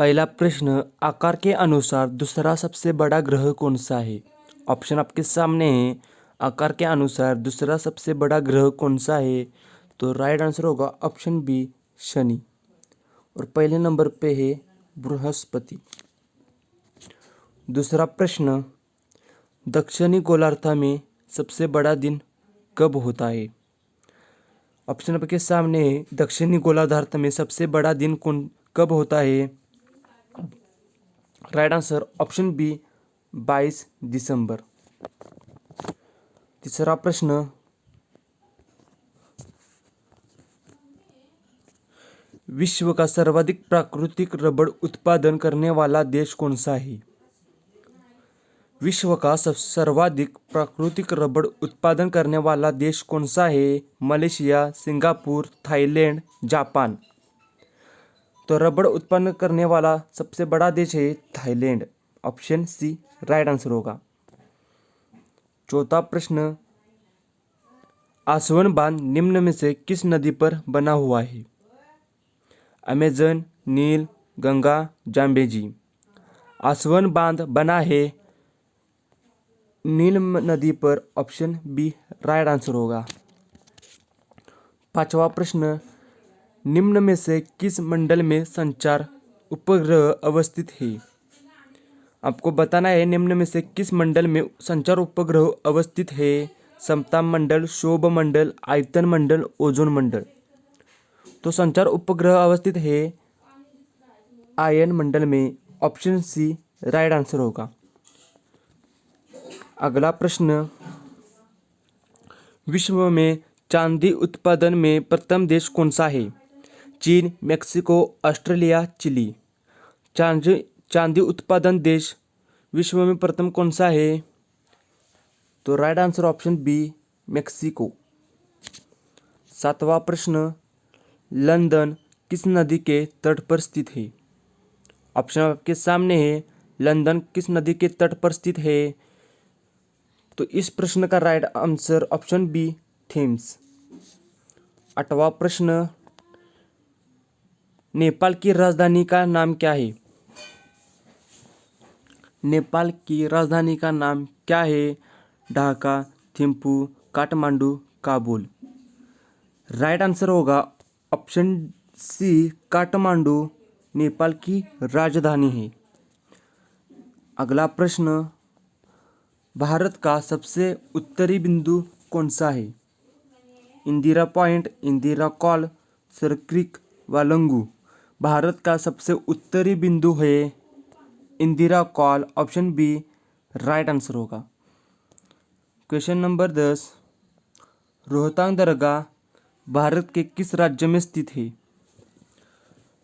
पहला प्रश्न, आकार के अनुसार दूसरा सबसे बड़ा ग्रह कौन सा है? ऑप्शन आपके सामने है। आकार के अनुसार दूसरा सबसे बड़ा ग्रह कौन सा है? तो राइट आंसर होगा ऑप्शन बी, शनि। और पहले नंबर पे है बृहस्पति। दूसरा प्रश्न, दक्षिणी गोलार्ध में सबसे बड़ा दिन कब होता है? ऑप्शन आपके सामने है। दक्षिणी गोलार्ध में सबसे बड़ा दिन कब होता है? राइट आंसर ऑप्शन बी, 22 दिसंबर। तीसरा प्रश्न, विश्व का सर्वाधिक प्राकृतिक रबड़ उत्पादन करने वाला देश कौन सा है? विश्व का सर्वाधिक प्राकृतिक रबड़ उत्पादन करने वाला देश कौन सा है? Malaysia, Singapore, Thailand, Japan. तो रबड़ उत्पन्न करने वाला सबसे बड़ा देश है Thailand. Option C right answer होगा। चौथा प्रश्न, आसवन बांध निम्न में से किस नदी पर बना हुआ है? अमेजन, नील, गंगा, जाम्बेजी। आसवन बांध बना है नील नदी पर। ऑप्शन बी राइट आंसर होगा। पांचवा प्रश्न, निम्न में से किस मंडल में संचार उपग्रह अवस्थित है? आपको बताना है निम्न में से किस मंडल में संचार उपग्रह अवस्थित है। समताप मंडल, क्षोभ मंडल, आयतन मंडल, ओजोन मंडल। तो संचार उपग्रह अवस्थित है आयन मंडल में। ऑप्शन सी राइट आंसर होगा। अगला प्रश्न, विश्व में चांदी उत्पादन में प्रथम देश कौन सा है? चीन, मेक्सिको, ऑस्ट्रेलिया, चिली। चांदी उत्पादन देश विश्व में प्रथम कौन सा है? तो right answer option B, Mexico. सातवां प्रश्न, लंदन किस नदी के तट पर स्थित है? ऑप्शन आपके सामने है। लंदन किस नदी के तट पर स्थित है? तो इस प्रश्न का right answer option B, Thames. आठवां प्रश्न, नेपाल की राजधानी का नाम क्या है? नेपाल की राजधानी का नाम क्या है? ढाका, थिम्पू, काठमांडू, काबुल। राइट आंसर होगा ऑप्शन सी, काठमांडू नेपाल की राजधानी है। अगला प्रश्न, भारत का सबसे उत्तरी बिंदु कौन सा है? Indira point, Indira Col, Sir Creek, Walong. Bharat का सबसे उत्तरी बिंदु है Indira Col. Option B right answer होगा। क्वेश्चन नंबर 10, रोहतांग दर्रा भारत के किस राज्य में स्थित है?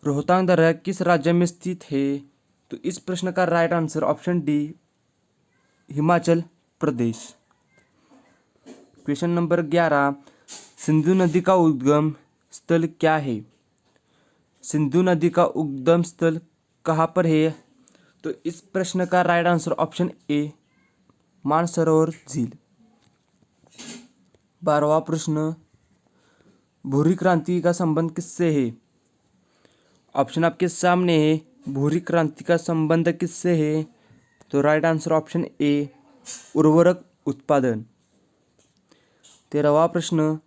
रोहतांग दर्रा किस राज्य में स्थित है? तो इस प्रश्न का right answer option D, Himachal Pradesh. Question number 11, Sindhu नदी का उद्गम स्थल क्या है? सिंधु नदी का उद्गम स्थल कहाँ पर है? तो इस प्रश्न का right answer option A, Mansarovar झील। 12वां प्रश्न, भूरी क्रांति का संबंध किससे है? ऑप्शन आपके सामने है। भूरी क्रांति का संबंध किससे है? तो राइट आंसर ऑप्शन ए, उर्वरक उत्पादन। 13वां प्रश्न,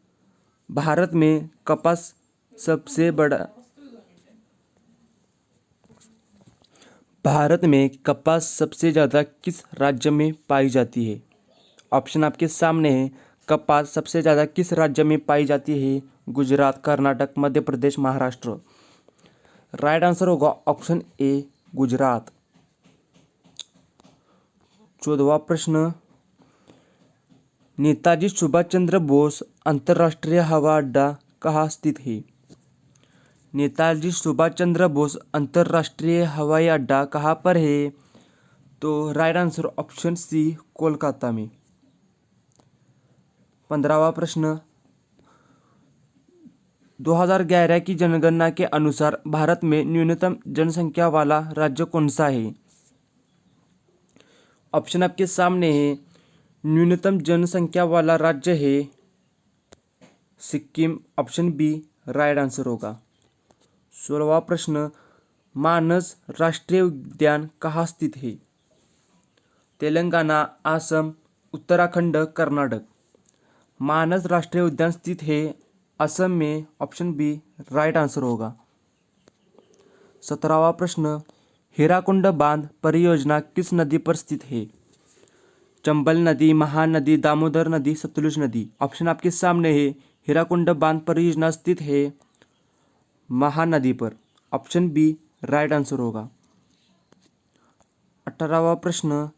भारत में कपास सबसे ज़्यादा किस राज्य में पाई जाती है? ऑप्शन आपके सामने है। कपास सबसे ज़्यादा किस राज्य में पाई जाती है? गुजरात, कर्नाटक, मध्य प्रदेश, महाराष्ट्र। राइट आंसर होगा ऑप्शन ए, गुजरात। 14वां प्रश्न, नेताजी सुभाष चंद्र बोस अंतर्राष्ट्रीय हवाई अड्डा कहाँ स्थित है? नेताजी सुभाष चंद्र बोस अंतर्राष्ट्रीय हवाई अड्डा कहाँ पर है? तो right answer option C, Kolkata में। 15वां प्रश्न, 2011 की जनगणना के अनुसार भारत में न्यूनतम जनसंख्या वाला राज्य कौन सा है? ऑप्शन आपके सामने है। न्यूनतम जनसंख्या वाला राज्य है Sikkim. Option B right answer होगा। 16वां प्रश्न, मानस राष्ट्रीय उद्यान कहाँ स्थित है? तेलंगाना, असम, उत्तराखंड, कर्नाटक। मानस राष्ट्रीय उद्यान स्थित है असम में। ऑप्शन बी राइट आंसर होगा। 17वां प्रश्न, हीराकुंड बांध परियोजना किस नदी पर स्थित है? चंबल नदी, महानदी, दामोदर नदी, सतलुज नदी। ऑप्शन आपके सामने है। हीराकुंड बांध परियोजना स्थित है महानदी पर। ऑप्शन बी राइट आंसर होगा। 18वां प्रश्न,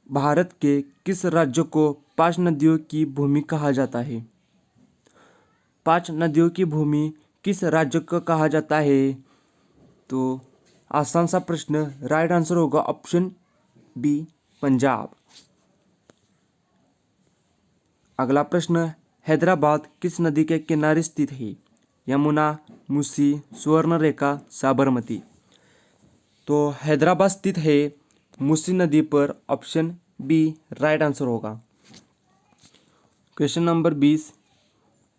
भारत के किस राज्य को 5 नदियों की भूमि कहा जाता है? 5 नदियों की भूमि किस राज्य को कहा जाता है? तो आसान सा प्रश्न, राइट आंसर होगा ऑप्शन बी पंजाब। अगला प्रश्न, हैदराबाद किस नदी के किनारे स्थित है? यमुना, मूसी, सुवर्णरेखा, साबरमती। तो हैदराबाद स्थित है मूसी नदी पर। ऑप्शन बी राइट आंसर होगा। क्वेश्चन नंबर 20,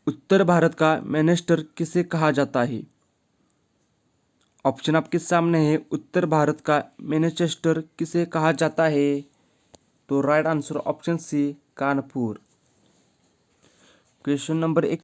उत्तर भारत का मैनचेस्टर किसे कहा जाता है? ऑप्शन आपके सामने है। उत्तर भारत का मैनचेस्टर किसे कहा जाता है? तो right answer option C Kanpur. Question number 1,